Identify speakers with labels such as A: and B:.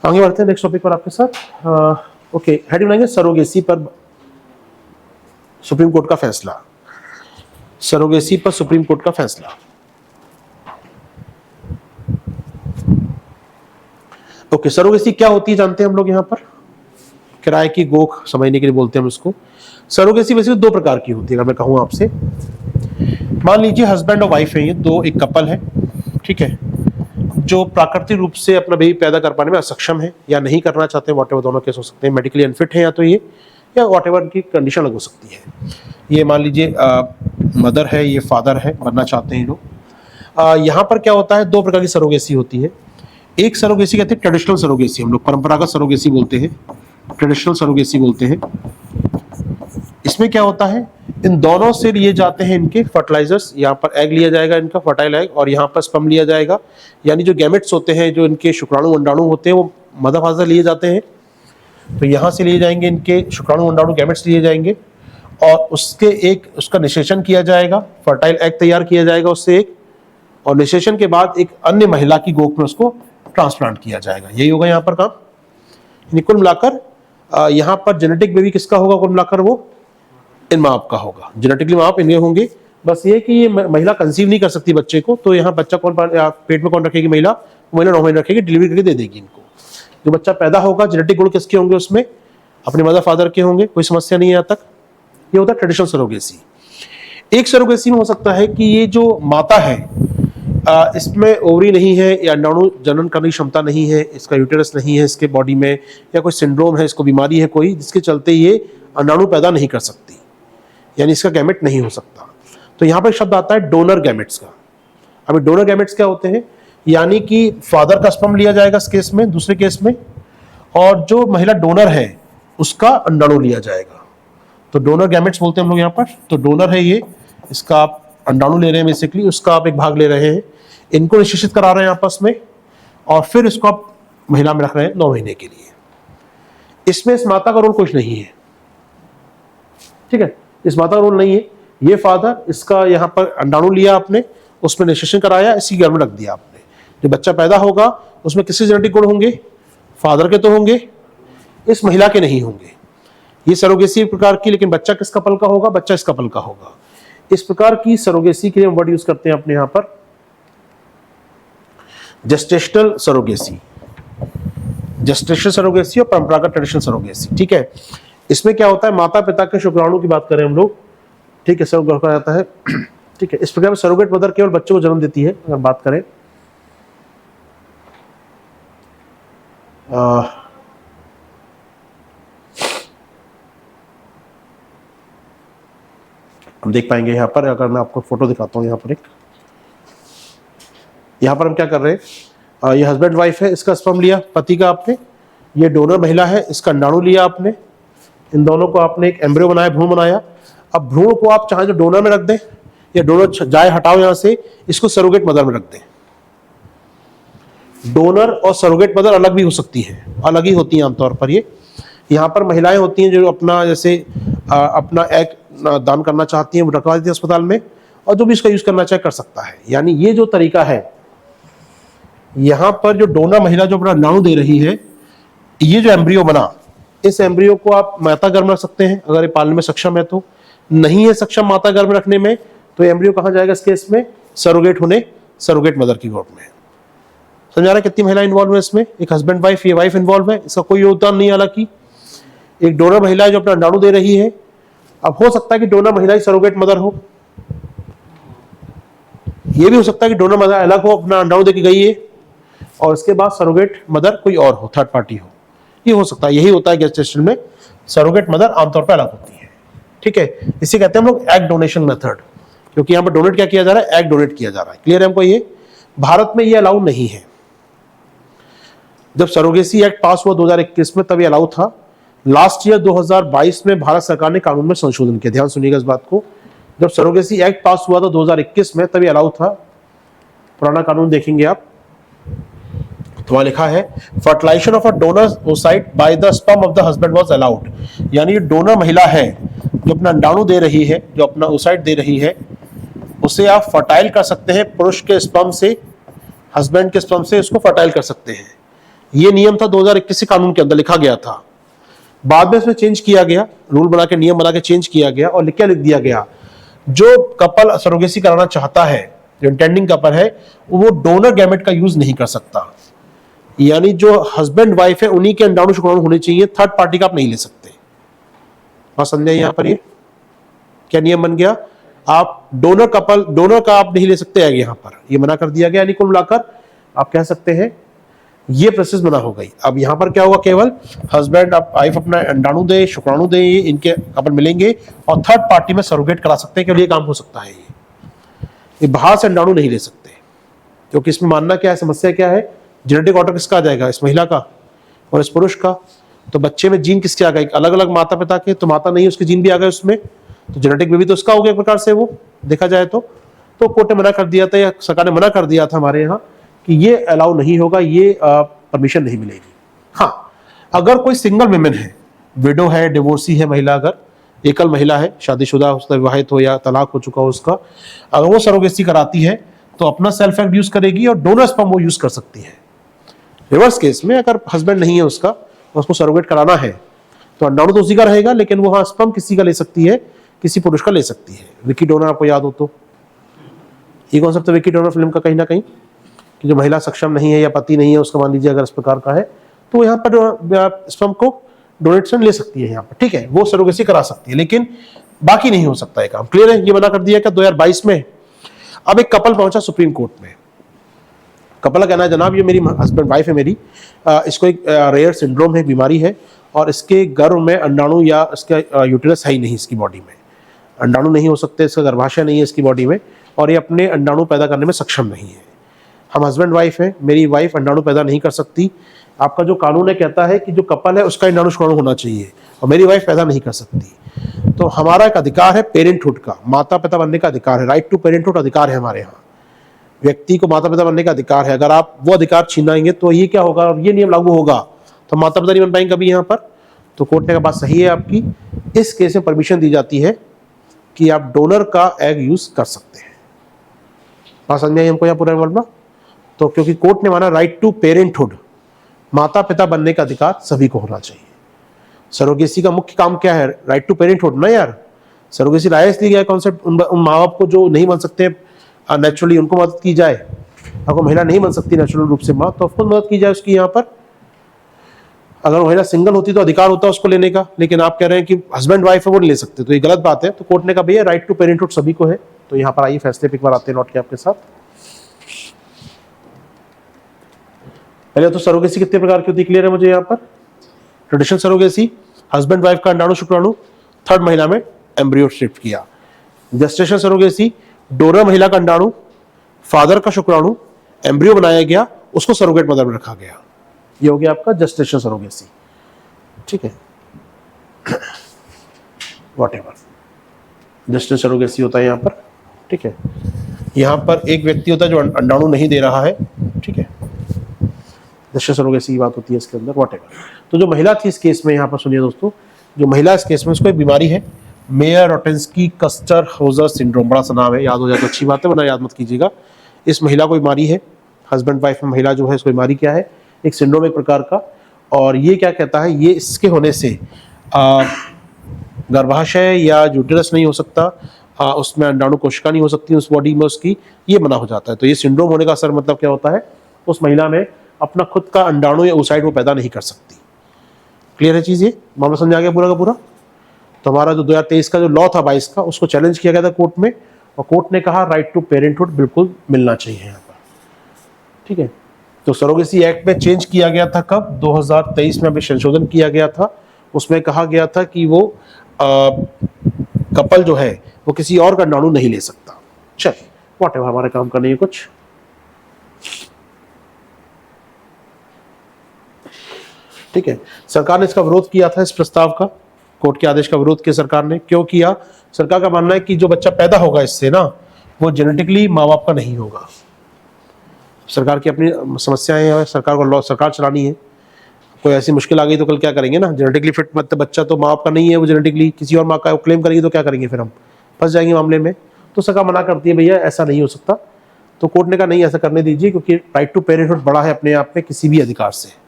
A: आगे बढ़ते हैं नेक्स्ट टॉपिक पर आपके साथ। ओके, हेडिंग बनाएंगे सरोगेसी पर सुप्रीम कोर्ट का फैसला। सरोगेसी पर सुप्रीम कोर्ट का फैसला। ओके, सरोगेसी क्या होती है जानते हैं हम लोग। यहाँ पर किराए की गोख समझने के लिए बोलते हैं हम इसको। सरोगेसी वैसे दो प्रकार की होती है। अगर मैं कहूँ आपसे, मान लीजिए हस्बैंड और वाइफ है, ये दो एक कपल है, ठीक है, जो प्राकृतिक रूप से अपना बेबी पैदा कर पाने में असक्षम है या नहीं करना चाहते, वॉटेवर, दोनों केस हो सकते हैं। मेडिकली अनफिट है या तो ये, या वॉटेवर की कंडीशन अलग हो सकती है। ये मान लीजिए मदर है, ये फादर है, बनना चाहते हैं लोग। यहाँ पर क्या होता है, दो प्रकार की सरोगेसी होती है। एक सरोगेसी कहते हैं ट्रेडिशनल सरोगेसी, हम लोग परंपरागत सरोगेसी बोलते हैं, ट्रेडिशनल सरोगेसी बोलते हैं। इसमें क्या होता है, इन दोनों से लिए जाते हैं इनके फर्टिलाइजर्स। यहाँ पर एग लिया जाएगा, इनका फर्टाइल एग, और यहाँ पर स्पर्म लिया जाएगा, यानी जो गैमेट्स होते हैं, जो इनके शुक्राणु अंडाणु होते हैं, वो मदर फादर लिए जाते हैं। तो यहाँ से लिए जाएंगे, इनके शुक्राणु अंडाणु गैमेट्स लिए जाएंगे, और उसका निषेचन किया जाएगा, फर्टाइल एग तैयार किया जाएगा उससे एक, और निषेचन के बाद एक अन्य महिला की गोद में उसको ट्रांसप्लांट किया जाएगा। यही होगा यहाँ पर काम। कुल मिलाकर यहाँ पर जेनेटिक बेबी किसका होगा, कुल मिलाकर वो इन माँ बाप का होगा। जेनेटिकली माँ बाप इनके होंगे। बस ये कि ये महिला कंसीव नहीं कर सकती बच्चे को, तो यहाँ बच्चा कौन पेट में कौन रखेगी, महिला 9 महीने रखेगी, डिलीवरी करके दे देगी इनको। जो बच्चा पैदा होगा, जेनेटिक गुण किसके होंगे उसमें, अपने मदर फादर के होंगे, कोई समस्या नहीं है यहाँ तक। ये होता है ट्रेडिशनल सरोगेसी। एक सरोगेसी में हो सकता है कि ये जो माता है, इसमें ओवरी नहीं है या अंडाणु जनन करने की क्षमता नहीं है, इसका यूटेरस नहीं है इसके बॉडी में, या कोई सिंड्रोम है, इसको बीमारी है कोई, जिसके चलते ये अंडाणु पैदा नहीं कर सकती, यानी इसका गैमेट नहीं हो सकता। तो यहाँ पर शब्द आता है डोनर गैमेट्स का। अभी डोनर गैमेट्स क्या होते हैं, यानी कि फादर का स्पर्म लिया जाएगा इस केस में, दूसरे केस में, और जो महिला डोनर है उसका अंडाणु लिया जाएगा। तो डोनर गैमेट्स बोलते हैं हम लोग यहाँ पर। तो डोनर है ये, इसका आप अंडाणु ले रहे हैं बेसिकली, उसका आप एक भाग ले रहे हैं, इनको निषेचित करा रहे हैं आपस में, और फिर इसको आप महिला में रख रहे हैं 9 महीने के लिए। इसमें इस माता का रोल कुछ नहीं है, ठीक है, इस माता का रोल नहीं है। ये फादर, इसका यहाँ पर अंडाणु लिया आपने, उसमें निषेचन कराया, इसी घर में रख दिया आपने। जो बच्चा पैदा होगा उसमें किसके जेनेटिक गुण होंगे, फादर के तो होंगे, इस महिला के नहीं होंगे। ये सरोगेसी प्रकार की, लेकिन बच्चा किस कपल का होगा, बच्चा इस कपल का होगा। इस प्रकार की सरोगेसी के लिए वर्ड यूज करते हैं अपने यहाँ पर जेस्टेशनल सरोगेसी, जेस्टेशनल सरोगेसी और परंपरागत ट्रेडिशनल सरोगेसी, ठीक है। इसमें क्या होता है, माता पिता के शुक्राणु की बात करें हम लोग, ठीक है, सरोगेट कहा जाता है, ठीक है। इस प्रकार सरोगेट मदर केवल बच्चों को जन्म देती है। अगर बात करें हम देख पाएंगे यहाँ पर, अगर मैं आपको फोटो दिखाता हूँ, यहाँ पर यहाँ पर हम क्या कर रहे हैं, ये हस्बैंड वाइफ है, इसका स्पर्म लिया पति का आपने, ये डोनर महिला है, इसका अंडाणु लिया आपने, इन दोनों को आपने एक एम्ब्रियो बनाया, भ्रूण बनाया। अब भ्रूण को आप चाहे जो डोनर में रख दें, या डोनर जाए हटाओ यहाँ से, इसको सरोगेट मदर में रख दें। डोनर और सरोगेट मदर अलग भी हो सकती है, अलग ही होती है आमतौर पर। ये यहाँ पर महिलाएं होती हैं जो अपना जैसे अपना एग दान करना चाहती हैं, वो रखवा देती है अस्पताल में, और जो भी इसका यूज करना चाहे कर सकता है। यानी ये जो तरीका है, यहाँ पर जो डोनर महिला जो अपना अंडाणु दे रही है, ये जो एम्ब्रियो बना, इस एम्ब्रियो को आप माता गर्भ में रख सकते हैं अगर ये पालने में सक्षम है। तो नहीं है सक्षम माता गर्भ में रखने में, तो एम्ब्रियो कहाँ जाएगा इस केस में, सरोगेट होने, सरोगेट मदर की गोद में। समझा रहा है कितनी महिला इन्वॉल्व है इसमें, एक हस्बैंड वाइफ, ये वाइफ इन्वॉल्व है, इसका कोई योगदान नहीं। हालांकि एक डोनर महिला है जो अपना अंडाणु दे रही है। अब हो सकता है कि डोनर महिला ही सरोगेट मदर हो, ये भी हो सकता है कि डोनर मदर अलग हो, अपना अंडाणु दे के गई है, और इसके बाद सरोगेट मदर कोई और हो, थर्ड पार्टी हो, ये हो सकता है। यही होता है गेस्टेशन में, सरोगेट मदर आमतौर पर अलग होती है, ठीक है। इसे कहते हैं हम लोग एग डोनेशन मेथड, क्योंकि यहाँ पर डोनेट क्या किया जा रहा है, एग डोनेट किया जा रहा है। क्लियर है हमको ये। भारत में ये अलाउ नहीं है। जब सरोगेसी एक्ट पास हुआ 2021 में, तब ये अलाउ था। लास्ट ईयर 2022 में भारत सरकार ने कानून में संशोधन किया, ध्यान सुनिएगा इस बात को। जब सरोगेसी एक्ट पास हुआ था 2021 में, तब ये अलाउ था। पुराना कानून देखेंगे आप, तो वहां लिखा है fertilization of a donor oocyte by the sperm of the husband was allowed. यानी डोनर महिला है जो अपना अंडाणु दे रही है, जो अपना ओसाइट दे रही है, उसे आप फर्टाइल कर सकते हैं पुरुष के स्पर्म से, हस्बैंड के स्पर्म से उसको फर्टाइल कर सकते हैं। ये नियम था 2021 के कानून के अंदर लिखा गया था। बाद में इसमें चेंज किया गया, रूल बना के, नियम बना के चेंज किया गया और लिख दिया गया जो कपल सरोगेसी कराना चाहता है, जो इंटेंडिंग कपल है, वो डोनर गैमेट का यूज नहीं कर सकता। यानी जो हस्बैंड वाइफ है उन्हीं के अंडाणु शुक्राणु होने चाहिए, थर्ड पार्टी का आप नहीं ले सकते। बात समझे यहां पर? ये क्या नियम बन गया? आप डोनर का आप नहीं ले सकते हैं, यहां पर ये मना कर दिया गया। यानी कुल मिलाकर आप कह सकते हैं ये प्रोसेस बना हो गई। अब यहां पर क्या होगा, केवल हस्बैंड वाइफ अपना अंडाणु दे, शुक्राणु दे, इनके कपल मिलेंगे और थर्ड पार्टी में सरोगेट करा सकते हैं, केवल ये काम हो सकता है। ये बाहर से अंडाणु नहीं ले सकते, क्योंकि इसमें मानना क्या है, समस्या क्या है, जेनेटिक ऑर्डर किसका आ जाएगा, इस महिला का और इस पुरुष का। तो बच्चे में जीन किसके आ गए, अलग अलग माता पिता के, तो माता नहीं, उसके जीन भी आ गए उसमें, तो जेनेटिक बेबी तो उसका हो गया एक प्रकार से, वो देखा जाए तो कोर्ट ने मना कर दिया था, या सरकार ने मना कर दिया था हमारे यहाँ कि ये अलाउ नहीं होगा, ये परमिशन नहीं मिलेगी। हाँ, अगर कोई सिंगल वुमेन है, विडो है, डिवोर्सी है महिला, अगर एकल महिला है, शादीशुदा, उसका विवाहित हो या तलाक हो चुका हो उसका, अगर वो सरोगेसी कराती है तो अपना सेल्फ एक्ट यूज करेगी और डोनर स्पर्म वो यूज कर सकती है। रिवर्स केस में अगर हस्बैंड नहीं है उसका, उसको सरोगेट कराना है, तो अंडाणु तो उसी का रहेगा, लेकिन वो हाँ स्पर्म किसी का ले सकती है, किसी पुरुष का ले सकती है। विकी डोनर आपको याद हो तो, ये कॉन्सेप्ट है विकी डोनर फिल्म का कहीं ना कहीं, कि जो महिला सक्षम नहीं है या पति नहीं है उसका, मान लीजिए अगर इस प्रकार का है, तो यहाँ पर स्पर्म को डोनेशन ले सकती है यहाँ पर, ठीक है, वो सरोगेसी करा सकती है, लेकिन बाकी नहीं हो सकता है काम। क्लियर है? ये मना कर दिया क्या 2022 में। अब एक कपल पहुंचा सुप्रीम कोर्ट में। कपल का कहना है, जनाब ये मेरी हस्बैंड वाइफ है मेरी, इसको एक रेयर सिंड्रोम है, बीमारी है, और इसके गर्भ में अंडाणु या इसका यूटेरस है ही नहीं, इसकी बॉडी में अंडाणु नहीं हो सकते, इसका गर्भाशय नहीं है इसकी बॉडी में, और ये अपने अंडाणु पैदा करने में सक्षम नहीं है। हम हस्बैंड वाइफ हैं, मेरी वाइफ अंडाणु पैदा नहीं कर सकती। आपका जो कानून है कहता है कि जो कपल है उसका अंडाणु शुक्राणु होना चाहिए, और मेरी वाइफ पैदा नहीं कर सकती। तो हमारा एक अधिकार है पेरेंटहुड का, माता पिता बनने का अधिकार है, राइट टू पेरेंटहुड अधिकार है हमारे यहाँ। व्यक्ति को माता पिता बनने का अधिकार है। अगर आप वो अधिकार छीनाएंगे तो ये क्या होगा, ये नियम लागू होगा तो माता पिता नहीं बन पाएंगे कभी यहाँ पर। तो कोर्ट ने कहा बात सही है आपकी, इस केस में परमिशन दी जाती है कि आप डोनर का एग यूज कर सकते हैं। बात समझ में आई हमको यहाँ पूरा वर्ड में? तो क्योंकि कोर्ट ने माना राइट टू पेरेंटहुड, माता पिता बनने का अधिकार सभी को होना चाहिए। सरोगेसी का मुख्य काम क्या है, राइट टू पेरेंटहुड ना यार। सरोगेसी लाया इसलिए गया कॉन्सेप्ट, उन माँ बाप को जो नहीं बन सकते नेचुरली, उनको मदद की जाए। अगर महिला नहीं बन सकती नेचुरल रूप से माँ, तो ऑफकोर्स मदद की जाए उसकी यहाँ पर। अगर महिला सिंगल होती तो अधिकार होता उसको लेने का, लेकिन आप कह रहे हैं कि हस्बैंड वाइफ है वो नहीं ले सकते, तो ये गलत बात है। तो कोर्ट ने कहा भैया राइट टू पेरेंटहुड सभी को है। तो यहाँ पर आइए फैसले पे एक बार आते हैं लौट के आपके साथ। पहले तो सरोगेसी कितने प्रकार की होती है क्लियर है मुझे यहाँ पर। ट्रेडिशनल सरोगेसी, हस्बैंड वाइफ का अंडाणु शुक्राणु थर्ड महिला में एम्ब्रियो शिफ्ट किया। जेस्टेशनल सरोगेसी, डोनर महिला का अंडाणु, फादर का शुक्राणु, एम्ब्रियो बनाया गया, उसको सरोगेट मदर में रखा गया। ये हो गया आपका जेस्टेशनल सरोगेसी, ठीक है। व्हाटएवर जेस्टेशनल सरोगेसी होता है यहाँ पर, ठीक है। यहाँ पर एक व्यक्ति होता है जो अंडाणु नहीं दे रहा है, ठीक है, जेस्टेशनल सरोगेसी की बात होती है इसके अंदर, व्हाटएवर। तो जो महिला थी इस केस में, यहाँ पर सुनिए दोस्तों, जो महिला इस केस में, उसको एक बीमारी है मेयर-रोटेंस्की कस्टर-होजर सिंड्रोम, बड़ा सा नाम है, याद हो जाए तो अच्छी बात है, वरना याद मत कीजिएगा। इस महिला को बीमारी है, हस्बैंड वाइफ में महिला जो है इसको बीमारी क्या है, एक सिंड्रोम एक प्रकार का। और ये क्या कहता है, ये इसके होने से गर्भाशय या यूटेरस नहीं हो सकता, उसमें अंडाणु कोशिका नहीं हो सकती उस बॉडी में उसकी, ये मना हो जाता है। तो ये सिंड्रोम होने का असर मतलब क्या होता है, उस महिला में अपना खुद का अंडाणु या oocyte वो पैदा नहीं कर सकती। क्लियर है चीज़, ये मामला समझ आ गया पूरा का पूरा। तो हमारा जो 2023 का जो लॉ था 22 का, उसको चैलेंज किया गया था कोर्ट में, और कोर्ट ने कहा राइट टू पेरेंटहुड बिल्कुल मिलना चाहिए यहाँ पर, ठीक है। तो सरोगेसी एक्ट में चेंज किया गया था कब, 2023 में अभी संशोधन किया गया था। उसमें कहा गया था कि वो कपल जो है वो किसी और का अंडाणु नहीं ले सकता। चलिए व्हाटएवर, हमारे काम का नहीं है कुछ। ठीक है, सरकार ने इसका विरोध किया था, इस प्रस्ताव का, कोर्ट के आदेश का विरोध किया सरकार ने। क्यों किया? सरकार का मानना है कि जो बच्चा पैदा होगा इससे ना, वो जेनेटिकली माँ बाप का नहीं होगा। सरकार की अपनी समस्याएं हैं, सरकार को लॉ सरकार चलानी है। कोई ऐसी मुश्किल आ गई तो कल क्या करेंगे ना, जेनेटिकली फिट मतलब बच्चा तो माँ बाप का नहीं है, वो जेनेटिकली किसी और माँ का क्लेम करेंगे तो क्या करेंगे, फिर हम फंस जाएंगे मामले में। तो सरकार मना करती है भैया ऐसा नहीं हो सकता। तो कोर्ट ने कहा नहीं ऐसा करने दीजिए, क्योंकि राइट टू पेरेंटहुड बड़ा है अपने आप में किसी भी अधिकार से।